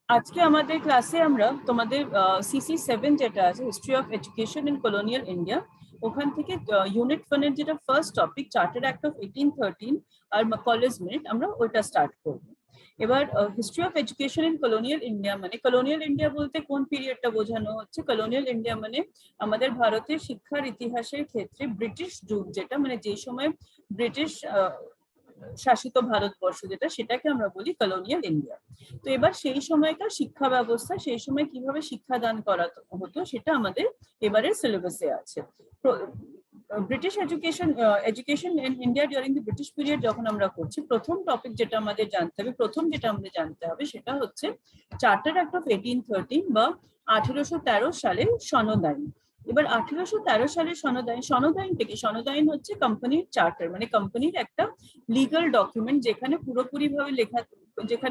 আজকে আমাদের ক্লাসে আমরা তোমাদের CC7 যেটা আছে, history of education in colonial India, ওখান থেকে ইউনিট 1 এর যেটা first topic charter act of 1813 আর কলেজ মিনিট, আমরা ওইটা স্টার্ট করবো। এবার history of education in colonial India মানে, কলোনিয়াল ইন্ডিয়া বলতে কোন পিরিয়ডটা বোঝানো হচ্ছে? কলোনিয়াল ইন্ডিয়া মানে আমাদের ভারতের শিক্ষার ইতিহাসের ক্ষেত্রে ব্রিটিশ যুগ, যেটা মানে যে সময় ব্রিটিশ শাসিত ভারতবর্ষ যেটা, সেটাকে আমরা বলি কলোনিয়াল ইন্ডিয়া। তো এবার সেই সময়কার শিক্ষা ব্যবস্থা, সেই সময় কিভাবে শিক্ষাদান করা হতো, সেটা আমাদের এবারের সিলেবাসে আছে। British education in India during the British period যখন আমরা করছি, প্রথম টপিক যেটা আমাদের জানতে হবে, সেটা হচ্ছে চার্টার অ্যাক্ট অফ 1813 বা 1813 সালের সনদ আইন। এবার 1813 সালের সনদ আইন হচ্ছে কোম্পানির চার্টার, মানে কোম্পানির একটা লিগাল ডকুমেন্ট, যেখানে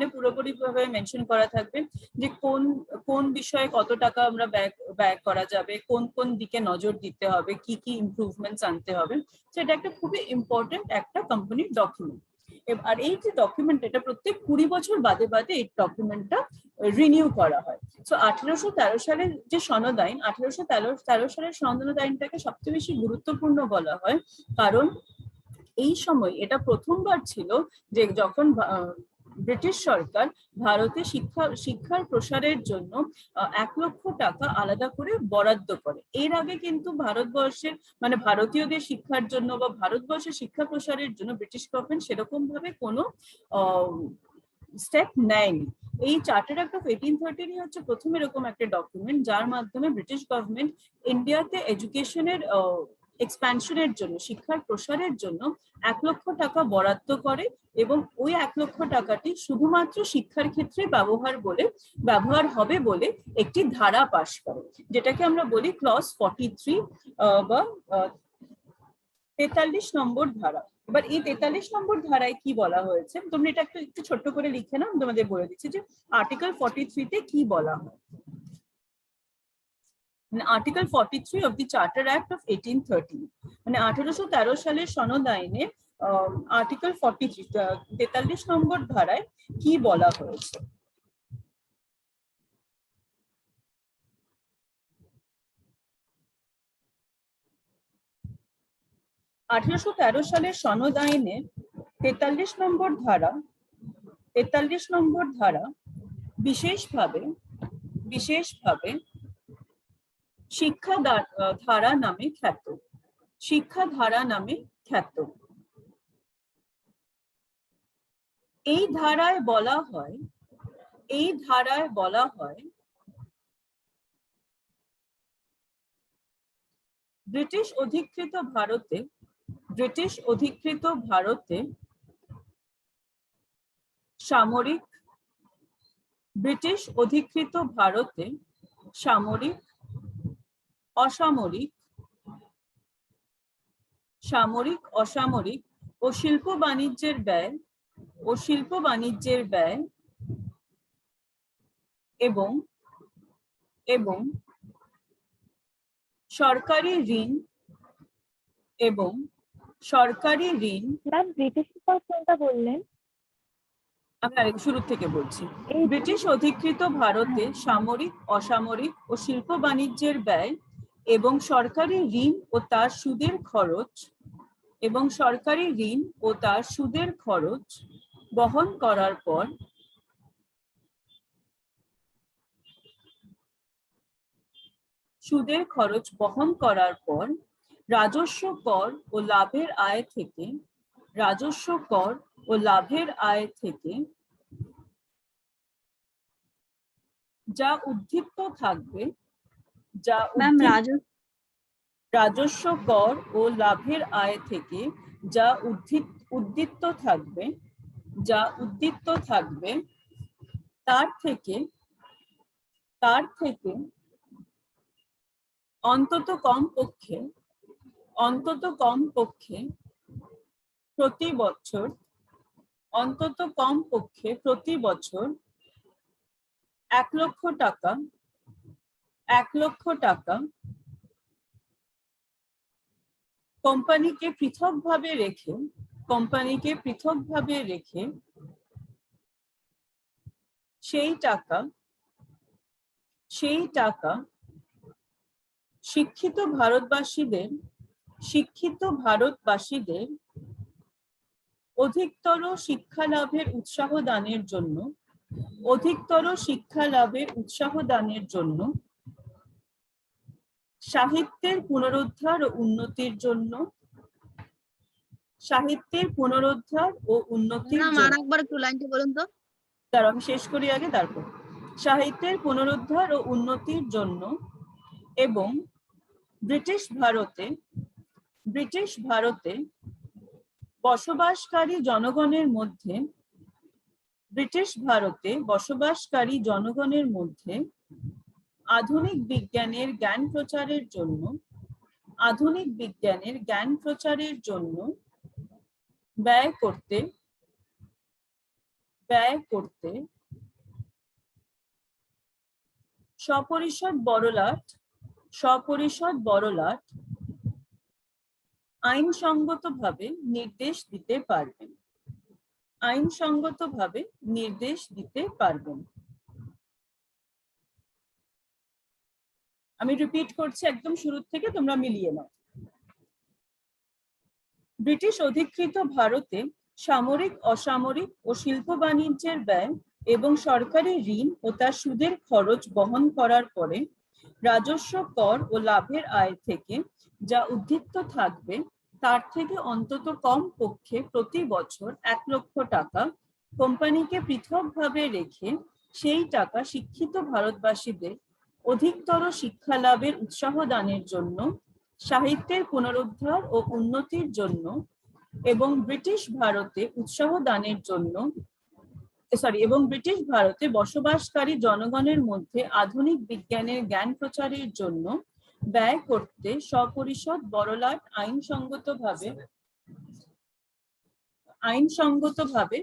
পুরোপুরিভাবে মেনশন করা থাকবে যে কোন কোন বিষয়ে কত টাকা আমরা ব্যয় করা যাবে, কোন কোন দিকে নজর দিতে হবে, কি কি ইমপ্রুভমেন্টস আনতে হবে। সেটা একটা খুবই ইম্পর্টেন্ট একটা কোম্পানির ডকুমেন্ট। আর এই যে ডকুমেন্ট, এটা প্রত্যেক 20 বছর বাদে বাদে এই ডকুমেন্টটা রিনিউ করা হয়। তো 1813 সালের যে সনদ আইন, 1813 সালের সনদ আইনটাকে সবচেয়ে বেশি গুরুত্বপূর্ণ বলা হয়, কারণ এই সময় এটা প্রথমবার ছিল যে যখন ব্রিটিশ সরকার ভারতে শিক্ষার প্রসারের জন্য 1 লক্ষ টাকা আলাদা করে বরাদ্দ করে। এর আগে কিন্তু ভারতবর্ষের মানে ভারতীয়দের শিক্ষার জন্য বা ভারতবর্ষের শিক্ষা প্রসারের জন্য ব্রিটিশ গভর্নমেন্ট সেরকম ভাবে কোনো স্টেপ নেয়নি। এই চার্টার অ্যাক্ট অফ 1813 হচ্ছে প্রথম এরকম একটা ডকুমেন্ট, যার মাধ্যমে ব্রিটিশ গভর্নমেন্ট ইন্ডিয়াতে এডুকেশনের এক্সপ্যানশনের জন্য, শিক্ষার প্রসারের জন্য 1 লক্ষ টাকা বরাদ্দ করে, এবং ওই 1 লক্ষ টাকাটি শুধুমাত্র শিক্ষার ক্ষেত্রে ব্যবহার হবে বলে একটি ধারা পাশ করে, যেটাকে আমরা বলি ক্লজ 43 বা 43 নম্বর ধারা। এবার এই 43 নম্বর ধারায় কি বলা হয়েছে, তোমরা এটা একটু ছোট্ট করে লিখে নাও, তোমাদের বলে দিচ্ছি যে আর্টিকেল 43 তে কি বলা হয়। Article 43 of the charter act of 1813, মানে 1813 সালের সনদ আইনে আর্টিকেল 43 নম্বর ধারায় কি বলা হয়েছে। আঠারোশো তেরো সালের সনদ আইনে 43 নম্বর ধারা বিশেষভাবে শিক্ষা ধারা নামে খ্যাত। এই ধারায় বলা হয় ব্রিটিশ অধিকৃত ভারতে সামরিক, অসামরিক ও শিল্প বাণিজ্যের ব্যয় এবং সরকারি ঋণ ম্যাম, ব্রিটিশ কোনটা বললেন? আমি আরেক শুরু থেকে বলছি। ব্রিটিশ অধিকৃত ভারতে সামরিক, অসামরিক ও শিল্প বাণিজ্যের ব্যয় এবং সরকারি ঋণ ও তার সুদের খরচ বহন করার পর রাজস্ব কর ও লাভের আয় থেকে যা উদ্দীপ্ত থাকবে তার থেকে অন্তত কমপক্ষে প্রতি বছর 1 লক্ষ টাকা কোম্পানিকে পৃথকভাবে রেখে সেই টাকা সেই টাকা শিক্ষিত ভারতবাসীদের অধিকতর শিক্ষা লাভের উৎসাহ দানের জন্য সাহিত্যের পুনরুদ্ধার ও উন্নতির জন্য আরেকবার একটু লাইনটা বলুন তো। তার আমি শেষ করি আগে, তারপর সাহিত্যের পুনরুদ্ধার ও উন্নতির জন্য এবং ব্রিটিশ ভারতে বসবাসকারী জনগণের মধ্যে আধুনিক বিজ্ঞানের জ্ঞান প্রচারের জন্য ব্যয় করতে সপরিষদ বড়লাট আইনসঙ্গতভাবে নির্দেশ দিতে পারবেন। আমি রিপিট করছি একদম শুরু থেকে, তোমরা মিলিয়ে নাও। ব্রিটিশ অধিকৃত ভারতে সামরিক, অসামরিক ও শিল্প বাণিজ্যের ব্যয় এবং সরকারি ঋণ ও তার সুদের খরচ বহন করার পরে রাজস্ব, কর ও লাভের আয় থেকে যা উদ্বৃত্ত থাকবে তার থেকে অন্তত কম পক্ষে প্রতি বছর 1 লক্ষ টাকা কোম্পানিকে পৃথকভাবে রেখে সেই টাকা শিক্ষিত ভারতবাসীদের অধিকতর শিক্ষা লাভের উৎসাহ দানের জন্য, সাহিত্যের পুনরুদ্ধার ও উন্নতির জন্য এবং ব্রিটিশ ভারতে বসবাসকারী জনগণের মধ্যে আধুনিক বিজ্ঞানের জ্ঞান প্রচারের জন্য ব্যয় করতে সপরিষদ বড়লাট আইনসঙ্গতভাবে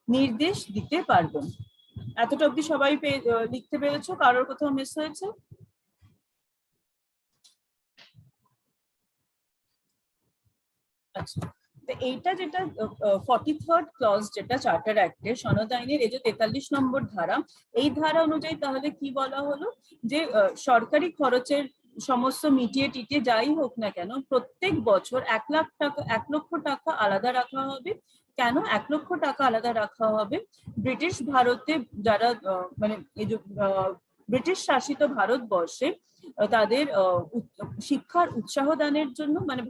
নির্দেশ দিতে পারবেন। এতটা অব্দি সবাই লিখতে পেরেছো? কারোর কোথাও মিস হয়েছে? আচ্ছা, এইটা যেটা 43rd ক্লজ যেটা চার্টার অ্যাক্টের সনদ আইনের, এই যে 43 নম্বর ধারা, এই ধারা অনুযায়ী তাহলে কি বলা হলো যে সরকারি খরচের সমস্ত মিটিয়ে টিটিয়ে যাই হোক না কেন প্রত্যেক বছর 1 লক্ষ টাকা আলাদা রাখা হবে। কেন 1 লক্ষ টাকা আলাদা রাখা হবে? ব্রিটিশ ভারতে যারা মানে এই যে ব্রিটিশ শাসিত ভারতবর্ষে তাদের শিক্ষার উৎসাহ দানের জন্য, মানে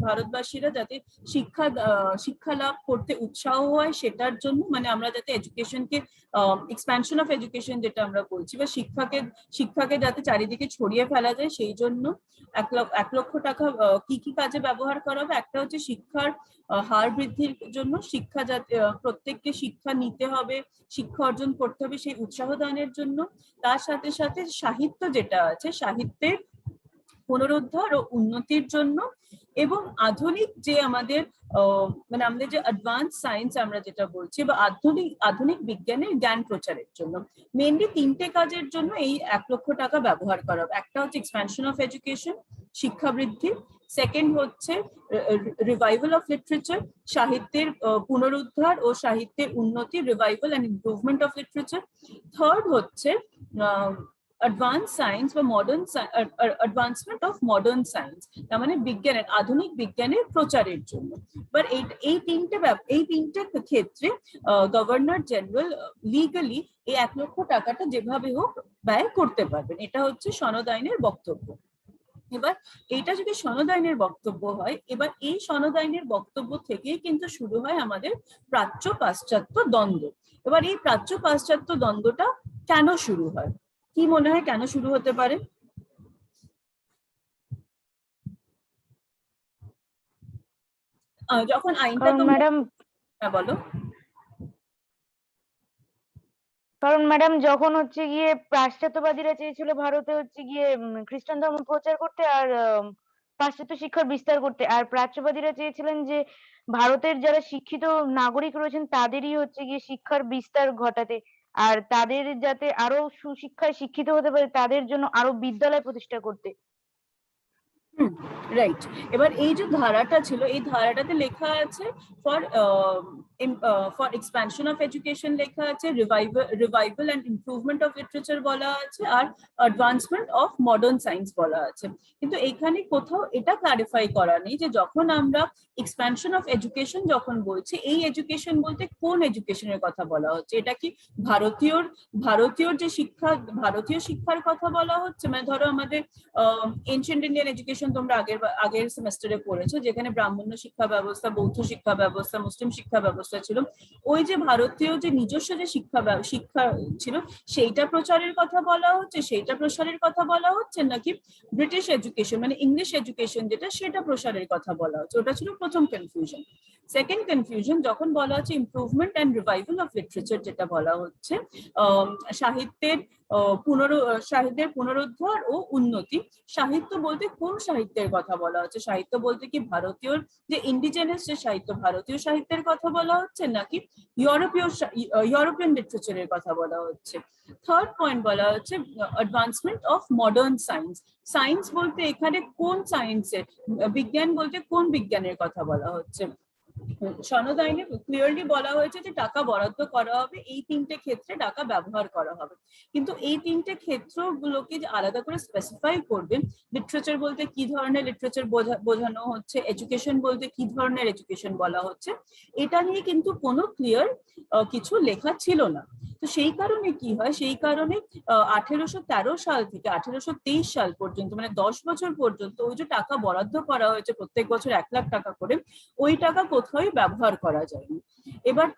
ভারতবাসীরা যাতে শিক্ষা লাভ করতে উৎসাহ হয় সেটার জন্য, মানে আমরা যাতে এডুকেশনকে এক্সপ্যানশন অফ এডুকেশন যেটা আমরা বলছি, বা শিক্ষাকে যাতে চারিদিকে ছড়িয়ে ফেলা যায় সেই জন্য 1 লক্ষ টাকা কি কি কাজে ব্যবহার করা হবে? একটা হচ্ছে শিক্ষার হার বৃদ্ধির জন্য, শিক্ষা যাতে প্রত্যেককে শিক্ষা নিতে হবে, শিক্ষা অর্জন করতে হবে সেই উৎসাহ দানের জন্য। তার সাথে সাথে সাহিত্য যেটা আছে, সাহিত্যের পুনরুদ্ধার ও উন্নতির জন্য এবং আধুনিক যে আমাদের মানে আমাদের যে অ্যাডভান্স সায়েন্স আমরা যেটা বলছি, বা আধুনিক বিজ্ঞানের জ্ঞান প্রচারের জন্য মেইনলি 3টে কাজের জন্য এই 1 লক্ষ টাকা ব্যবহার করা হবে। একটা হচ্ছে এক্সপ্যানশন অফ এডুকেশন, শিক্ষা বৃদ্ধি। সেকেন্ড হচ্ছে রিভাইভাল অফ লিটারেচার, সাহিত্যের পুনরুদ্ধার ও সাহিত্যের উন্নতি, revival and improvement of literature. Third হচ্ছে অ্যাডভান্স সায়েন্স বা অ্যাডভান্সমেন্ট অফ মডার্ন সায়েন্স, তার মানে আধুনিক বিজ্ঞানের প্রচারের জন্য। বাট এই তিনটে ক্ষেত্রে গভর্নর জেনারেল লিগালি এই 1 লক্ষ টাকাটা যেভাবে হোক ব্যয় করতে পারবেন। এটা হচ্ছে সনদ আইনের বক্তব্য। এবার এইটা যদি সনদ আইনের বক্তব্য হয়, এবার এই সনদ আইনের বক্তব্য থেকেই কিন্তু শুরু হয় আমাদের প্রাচ্য পাশ্চাত্য দ্বন্দ্ব। এবার এই প্রাচ্য পাশ্চাত্য দ্বন্দ্বটা কেন শুরু হয়? কি মনে হয় কেন শুরু হতে পারে? যখন আইনটা ম্যাডাম, হ্যাঁ বলো। কারণ ম্যাডাম যখন হচ্ছে গিয়ে পাশ্চাত্যবাদীরা চেয়েছিল ভারতে হচ্ছে গিয়ে খ্রিস্টান ধর্ম প্রচার করতে আর পাশ্চাত্য শিক্ষার বিস্তার করতে, আর প্রাচ্যবাদীরা চেয়েছিলেন যে ভারতের যারা শিক্ষিত নাগরিক রয়েছেন তাদেরই হচ্ছে গিয়ে শিক্ষার বিস্তার ঘটাতে, আর তাদের যাতে আরো সুশিক্ষায় শিক্ষিত হতে পারে তাদের জন্য আরো বিদ্যালয় প্রতিষ্ঠা করতে। রাইট। এবার এই যে ধারাটা ছিল, এই ধারাটাতে লেখা আছে for for expansion of education লেখা আছে, revival and improvement of literature বলা আছে, আর অ্যাডভান্সমেন্ট অফ মডার্ন সায়েন্স বলা আছে। কিন্তু এখানে কোথাও এটা ক্লারিফাই করা নেই যে যখন আমরা এক্সপ্যানশন অফ এডুকেশন যখন বলছি, এই এডুকেশন বলতে কোন এডুকেশনের কথা বলা হচ্ছে? এটা কি ভারতীয় যে শিক্ষা, ভারতীয় শিক্ষার কথা বলা হচ্ছে? মানে ধরো আমাদের এনশিয়েন্ট ইন্ডিয়ান এডুকেশন তোমরা আগের সেমেস্টারে পড়েছো, যেখানে ব্রাহ্মণ্য শিক্ষা ব্যবস্থা, বৌদ্ধ শিক্ষা ব্যবস্থা, মুসলিম শিক্ষা ব্যবস্থা ছিল। ওই যে ভারতীয় যে নিজস্ব যে শিক্ষা ছিল, সেইটা প্রচারের কথা বলা হচ্ছে, সেইটা প্রসারের কথা বলা হচ্ছে, নাকি ব্রিটিশ এডুকেশন মানে ইংলিশ এডুকেশন যেটা, সেটা প্রসারের কথা বলা হচ্ছে? ওটা ছিল প্রথম কনফিউশন। সেকেন্ড কনফিউশন যখন বলা হচ্ছে improvement and revival of literature, যেটা বলা হচ্ছে সাহিত্যের সাহিত্যের পুনরুদ্ধার ও উন্নতি। সাহিত্য বলতে কোন সাহিত্যের কথা বলা হচ্ছে? সাহিত্য বলতে কি ভারতীয় যে ইন্ডিজেনাস যে সাহিত্য, ভারতীয় সাহিত্যের কথা বলা হচ্ছে, নাকি ইউরোপিয়ান লিটারেচারের কথা বলা হচ্ছে? থার্ড পয়েন্ট বলা হচ্ছে advancement of modern science. Science বলতে এখানে কোন সায়েন্সের, বিজ্ঞান বলতে কোন বিজ্ঞানের কথা বলা হচ্ছে? সনদ আইনে ক্লিয়ারলি বলা হয়েছে যে টাকা বরাদ্দ করা হবে, এই তিনটে ক্ষেত্রে টাকা ব্যবহার করা হবে। কিন্তু এই তিনটে ক্ষেত্রগুলোকে যে আলাদা করে স্পেসিফাই করবে, লিটারেচার বলতে কি ধরনের লিটারেচার বোঝানো হচ্ছে, এডুকেশন বলতে কি ধরনের এডুকেশন বলা হচ্ছে, এটা নিয়ে কিন্তু কোনো ক্লিয়ার কিছু লেখা ছিল না। তো সেই কারণে কি হয়, সেই কারণে 1813 সাল থেকে 1823 সাল পর্যন্ত, মানে 10 বছর পর্যন্ত ওই যে টাকা বরাদ্দ করা হয়েছে প্রত্যেক বছর 1 লাখ টাকা করে, ওই টাকা কোথাও ব্যবহার করা যায়নি। এবার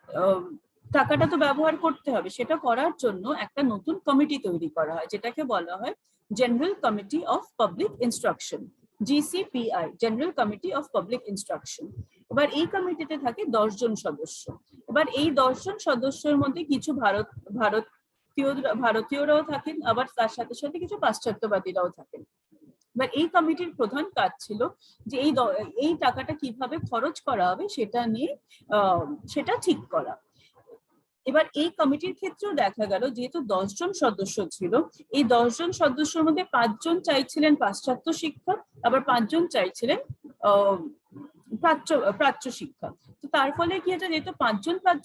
টাকাটা তো ব্যবহার করতে হবে, সেটা করার জন্য একটা নতুন কমিটি তৈরি করা হয়, যেটাকে বলা হয় general committee of public instruction, GCPI, general committee of public instruction. এবার এই কমিটিতে থাকে 10 জন সদস্য। এবার এই 10 জন সদস্যের মধ্যে কিছু ভারতীয়রাও থাকেন, আবার তার সাথে সাথে কিছু পাশ্চাত্যবাদীরাও থাকেন। এবার এই কমিটির প্রধান কাজ ছিল যে এই টাকাটা কিভাবে খরচ করা হবে সেটা নিয়ে সেটা ঠিক করা। এবার এই কমিটির ক্ষেত্রেও দেখা গেল, যেহেতু 10 জন সদস্য ছিল, এই 10 জন সদস্যের মধ্যে 5 জন চাইছিলেন পাশ্চাত্য শিক্ষা, আবার 5 জন চাইছিলেন প্রাচ্য শিক্ষা। তো তার ফলে কি হয়েছে, যেহেতু 5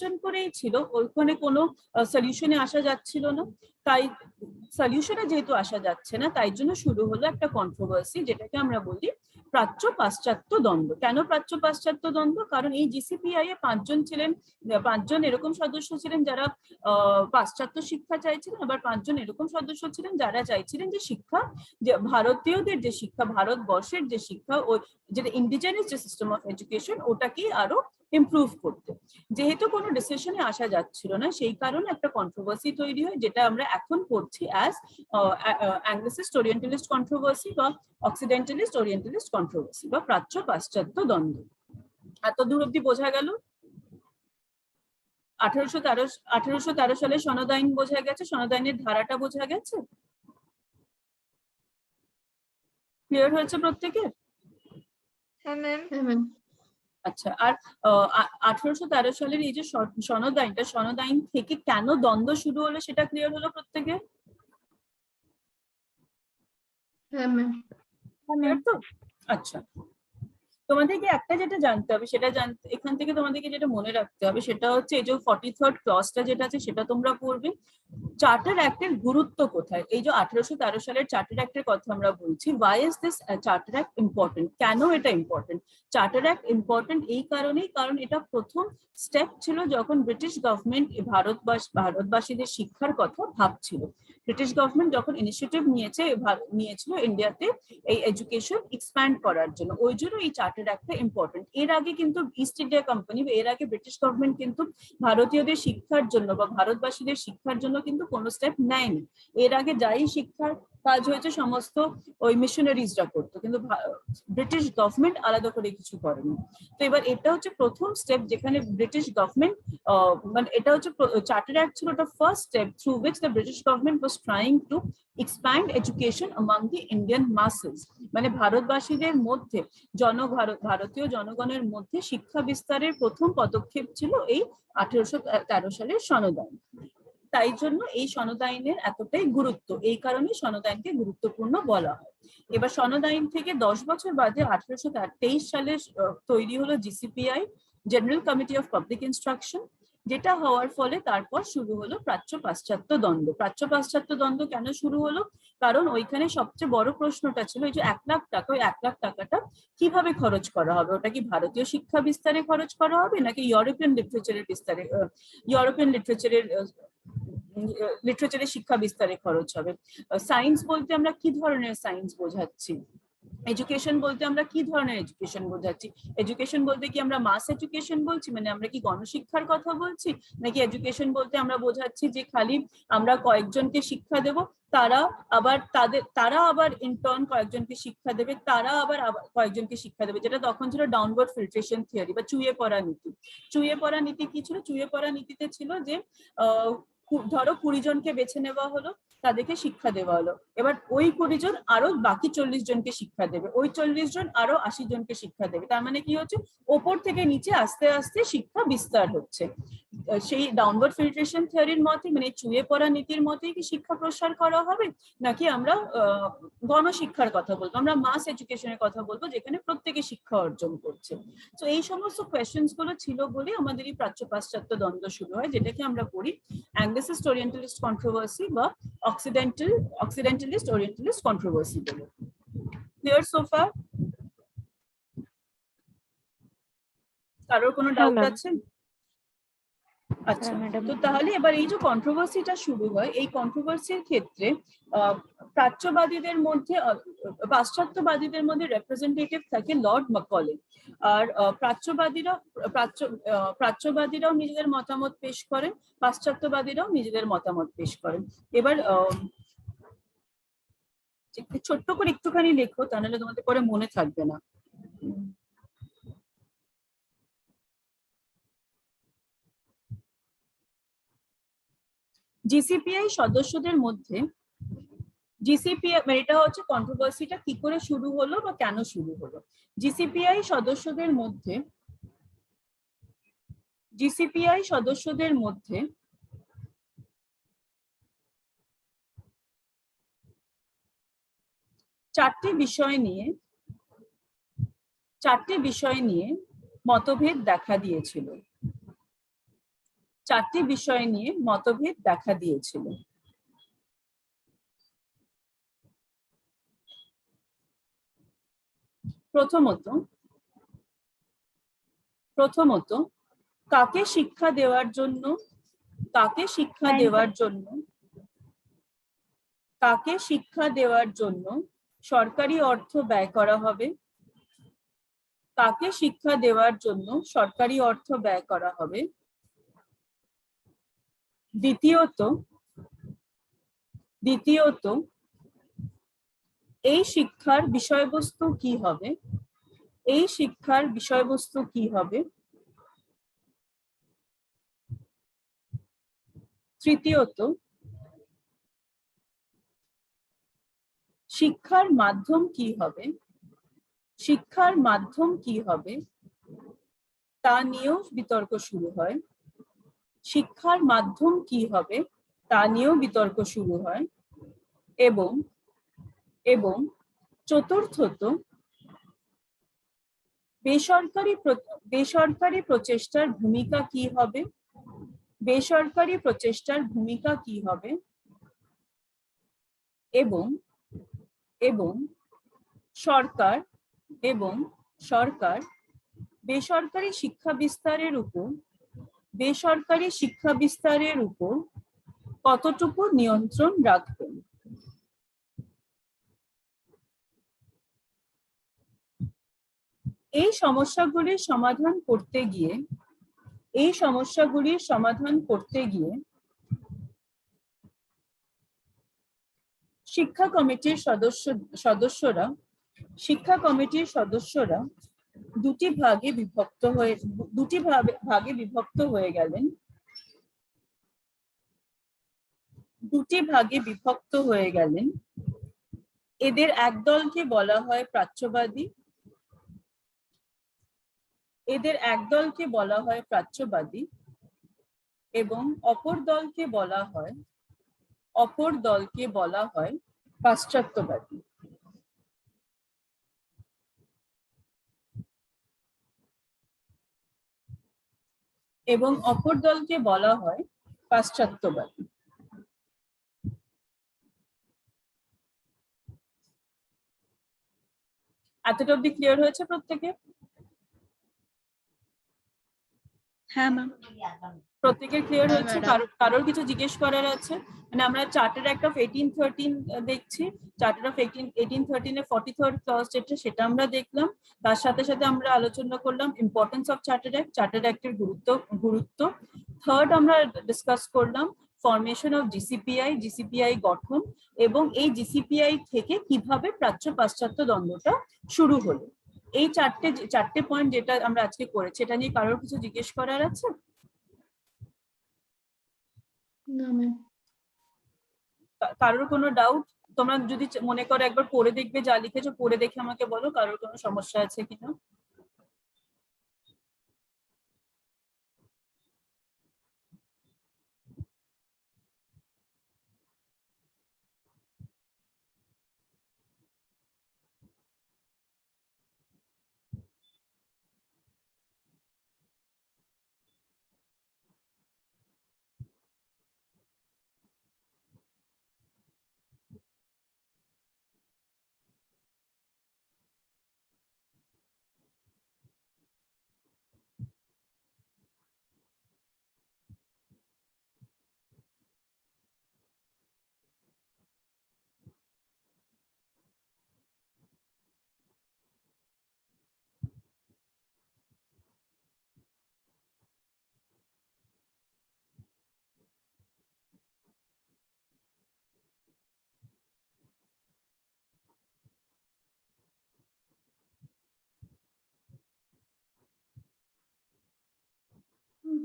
জন করেই ছিল, ওইখানে কোনো সলিউশনে আসা যাচ্ছিল না। তাই সলিউশনে যেহেতু আসা যাচ্ছে না, তাই জন্য শুরু হলো একটা কন্ট্রোভার্সি, যেটাকে আমরা বলি প্রাচ্য পাশ্চাত্য দ্বন্দ্ব। কেন প্রাচ্য পাশ্চাত্য দ্বন্দ্ব? কারণ এই GCPI এ 5 জন ছিলেন, 5 জন এরকম সদস্য ছিলেন যারা পাশ্চাত্য শিক্ষা চাইছিলেন, আবার 5 জন এরকম সদস্য ছিলেন যারা চাইছিলেন যে শিক্ষা, যে ভারতীয়দের যে শিক্ষা, ভারতবর্ষের যে শিক্ষা, ও যেটা ইন্ডিজেনাস যে সিস্টেম অফ এডুকেশন, ওটাকেই আরো ইমপ্রুভ করতে। যেহেতু কোনো ডিসিশনে আসা যাচ্ছিল না, সেই কারণে একটা কন্ট্রোভার্সি তৈরি হয়, যেটা আমরা এখন পড়ছি অ্যাজ অ্যাংলিসিস্ট ওরিয়েন্টালিস্ট কন্ট্রোভার্সি বা অক্সিডেন্টালিস্ট ওরিয়েন্টালিস্ট কন্ট্রোভার্সি বা প্রাচ্য পাশ্চাত্য দ্বন্দ্ব। এত দূর অব্দি বোঝা গেল? 1813 সালে সনদ আইন বোঝা গেছে, সনদ আইনের ধারাটা বোঝা গেছে, ক্লিয়ার হয়েছে প্রত্যেকের? হ্যাঁ ম্যাম। আচ্ছা, আর 1813 সালের এই যে সনদ আইনটা, সনদ আইন থেকে কেন দ্বন্দ্ব শুরু হলো সেটা ক্লিয়ার হলো প্রত্যেকের? হ্যাঁ ম্যাম। ক্লিয়ার তো? আচ্ছা, তোমাদেরকে একটা যেটা জানতে হবে, সেটা এখান থেকে তোমাদেরকে যেটা মনে রাখতে হবে, সেটা হচ্ছে এই যে 43rd ক্লজটা যেটা আছে, সেটা তোমরা পড়বে। চার্টার অ্যাক্টের গুরুত্ব কোথায়? এই যে 1813 সালের চার্টার অ্যাক্টের কথা আমরা বলছি, why is this charter act important? কেন এটা ইম্পর্টেন্ট? চার্টার অ্যাক্ট ইম্পর্টেন্ট এই কারণেই, কারণ এটা প্রথম স্টেপ ছিল যখন ব্রিটিশ গভর্নমেন্ট ভারতবাসীদের শিক্ষার কথা ভাবছিল। ব্রিটিশ গভর্নমেন্ট যখন ইনিশিয়েটিভ নিয়েছিল ইন্ডিয়াতে এই এডুকেশন এক্সপ্যান্ড করার জন্য, ওই জন্য এই চার্টার অ্যাক্টটা ইম্পর্টেন্ট। এর আগে কিন্তু ইস্ট ইন্ডিয়া কোম্পানি বা এর আগে ব্রিটিশ গভর্নমেন্ট কিন্তু ভারতীয়দের শিক্ষার জন্য বা ভারতবাসীদের শিক্ষার জন্য কিন্তু কোনো স্টেপ নেয়নি। এর আগে যাই শিক্ষার কাজ হয়েছে সমস্ত ওই মিশনারিজরা করতো, কিন্তু ব্রিটিশ গভর্নমেন্ট আলাদা করে কিছু করেনি। তো এবার এটা হচ্ছে প্রথম স্টেপ যেখানে ব্রিটিশ গভর্নমেন্ট, মানে এটা হচ্ছে চার্টার অ্যাক্ট ছিল একটা first step through which the British government was trying to expand education among the Indian masses, মানে ভারতবাসীদের মধ্যে ভারতীয় জনগণের মধ্যে শিক্ষা বিস্তারের প্রথম পদক্ষেপ ছিল এই 1813 সালের সনদ আইন। তাই জন্য এই সনদ আইনের এতটাই গুরুত্ব, এই কারণে সনদ আইনকে গুরুত্বপূর্ণ বলা হয়। এবার সনদ আইন থেকে 10 বছর বাদে 1823 সালে তৈরি হলো জিসিপিআই, general committee of public instruction, যেটা হওয়ার ফলে তারপর শুরু হলো প্রাচ্য পাশ্চাত্য দ্বন্দ্ব। প্রাচ্য পাশ্চাত্য দ্বন্দ্ব কেন শুরু হলো? কারণ ওইখানে সবচেয়ে বড় প্রশ্নটা ছিল এই যে 1 লাখ টাকা, ওই 1 লাখ টাকাটা কিভাবে খরচ করা হবে? ওটা কি ভারতীয় শিক্ষা বিস্তারে খরচ করা হবে নাকি ইউরোপিয়ান লিটারেচারের বিস্তারে, ইউরোপিয়ান লিটারেচারের শিক্ষা বিস্তারে খরচ হবে? সায়েন্স বলতে আমরা কি ধরনের সায়েন্স বোঝাচ্ছি? এডুকেশন বলতে আমরা কি ধরনের এডুকেশন বোঝাচ্ছি? এডুকেশন বলতে কি আমরা মাস এডুকেশন বলছি, মানে আমরা কি গণশিক্ষার কথা বলছি, নাকি এডুকেশন বলতে আমরা বোঝাচ্ছি যে খালি আমরা কয়েকজনকে শিক্ষা দেব, তারা আবার ইন্টার্ন কয়েকজনকে শিক্ষা দেবে, তারা আবার কয়েকজনকে শিক্ষা দেবে, যেটা তখন ছিল ডাউনওয়ার্ড ফিল্ট্রেশন থিওরি বা চুইয়ে পড়া নীতি। চুইয়ে পড়া নীতি কি ছিল? চুইয়ে পড়া নীতিতে ছিল যে ধরো 20 জনকে বেছে নেওয়া হলো, তাদেরকে শিক্ষা দেওয়া হলো, এবার ওই 20 জন আরো বাকি 40 জনকে শিক্ষা দেবে, ওই 40 জন আরো 80 জনকে শিক্ষা দেবে। তার মানে কি হচ্ছে? ওপর থেকে নিচে আস্তে আস্তে শিক্ষা বিস্তার হচ্ছে। সেই ডাউনওয়ার্ড ফিল্ট্রেশন থিওরির মতে, মানে চুয়ে পড়া নীতির মতে কি শিক্ষা প্রসার করা হবে, নাকি আমরা গণশিক্ষার কথা বলবো, আমরা মাস এডুকেশনের কথা বলবো, যেখানে প্রত্যেকে শিক্ষা অর্জন করছে? তো এই সমস্ত কোয়েশ্চেন্স গুলো ছিল বলে আমাদের এই প্রাচ্য পাশ্চাত্য দ্বন্দ্ব শুরু হয়, যেটাকে আমরা পড়ি অ্যাংলিসিস্ট ওরিয়েন্টালিস্ট কন্ট্রোভার্সি বা অক্সিডেন্টালিস্ট ওরিয়েন্টালিস্ট কন্ট্রোভার্সি বলে। Clear so far? কারোর কোনো ডাউট আছে? আচ্ছা, তো তাহলে এবার এই যে কন্ট্রোভার্সিটা শুরু হয়, এই কন্ট্রোভার্সির ক্ষেত্রে প্রাচ্যবাদীদের মধ্যে, পাশ্চাত্যবাদীদের মধ্যে রিপ্রেজেন্টেটিভ থাকে লর্ড ম্যাকলে, আর প্রাচ্যবাদীরাও নিজেদের মতামত পেশ করেন, পাশ্চাত্যবাদীরাও নিজেদের মতামত পেশ করেন। এবার ছোট্ট করে একটুখানি লেখো, তা নাহলে তোমাদের পরে মনে থাকবে না। জিসিপিআই সদস্যদের মধ্যে, জিসিপিআই এটা হচ্ছে কন্ট্রোভার্সিটা কি করে শুরু হলো বা কেন শুরু হলো। জিসিপিআই সদস্যদের মধ্যে চারটি বিষয় নিয়ে মতভেদ দেখা দিয়েছিল। প্রথমত, কাকে শিক্ষা দেওয়ার জন্য সরকারি অর্থ ব্যয় করা হবে, দ্বিতীয়ত, এই শিক্ষার বিষয়বস্তু কি হবে, তৃতীয়ত, শিক্ষার মাধ্যম কি হবে তা নিয়েও বিতর্ক শুরু হয়, এবং চতুর্থত, বেসরকারি প্রচেষ্টার ভূমিকা কি হবে, এবং সরকার বেসরকারি শিক্ষা বিস্তারের উপর কতটুকু নিয়ন্ত্রণ রাখবেন। এই সমস্যাগুলির সমাধান করতে গিয়ে শিক্ষা কমিটির সদস্যরা দুটি ভাগে বিভক্ত হয়ে গেলেন। এদের এক দলকে বলা হয় প্রাচ্যবাদী, এবং অপর দলকে বলা হয় পাশ্চাত্যবাদী। এবং অপর দলকে বলা হয় পাশ্চাত্যবাদী। এতটা অব্দি ক্লিয়ার হয়েছে প্রত্যেকে? হ্যাঁ ম্যাম। প্রত্যেকের ক্লিয়ার হ্যাঁ, হয়েছে? madam। কারোর কিছু জিজ্ঞেস করার আছে? মানে আমরা চার্টার অ্যাক্ট অফ 1813 দেখছি। চার্টার অফ 1813 এর 43rd ক্লজ যেটা, সেটা আমরা দেখলাম। তার সাথে সাথে আমরা আলোচনা করলাম ইম্পর্টেন্স অফ চার্টার অ্যাক্টের গুরুত্ব। থার্ড আমরা ডিসকাস করলাম ফরমেশন অফ জিসিপিআই গঠন, এবং এই জিসিপিআই থেকে কিভাবে প্রাচ্য পাশ্চাত্য দ্বন্দ্বটা শুরু হলো। এই চারটে পয়েন্ট যেটা আমরা আজকে করেছি, এটা নিয়ে কারোর কিছু জিজ্ঞেস করার আছে? না ম্যাম। কারোর কোনো ডাউট? তোমরা যদি মনে করো একবার পড়ে দেখবে, যা লিখেছো পড়ে দেখে আমাকে বলো কারোর কোনো সমস্যা আছে কিনা।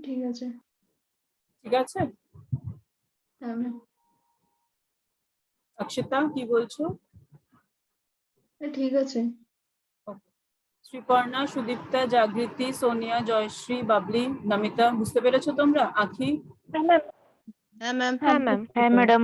ঠিক আছে। ঠিক আছে, হ্যাঁ ম্যাম। অক্ষিতা কি বলছো? ঠিক আছে। শ্রীপর্ণা, সুদীপ্তা, জাগৃতি, সোনিয়া, জয়শ্রী, বাবলি, নমিতা, বুঝতে পেরেছো তোমরা? আখি? হ্যাঁ ম্যাম। হ্যাঁ ম্যাম। হ্যাঁ ম্যাডাম।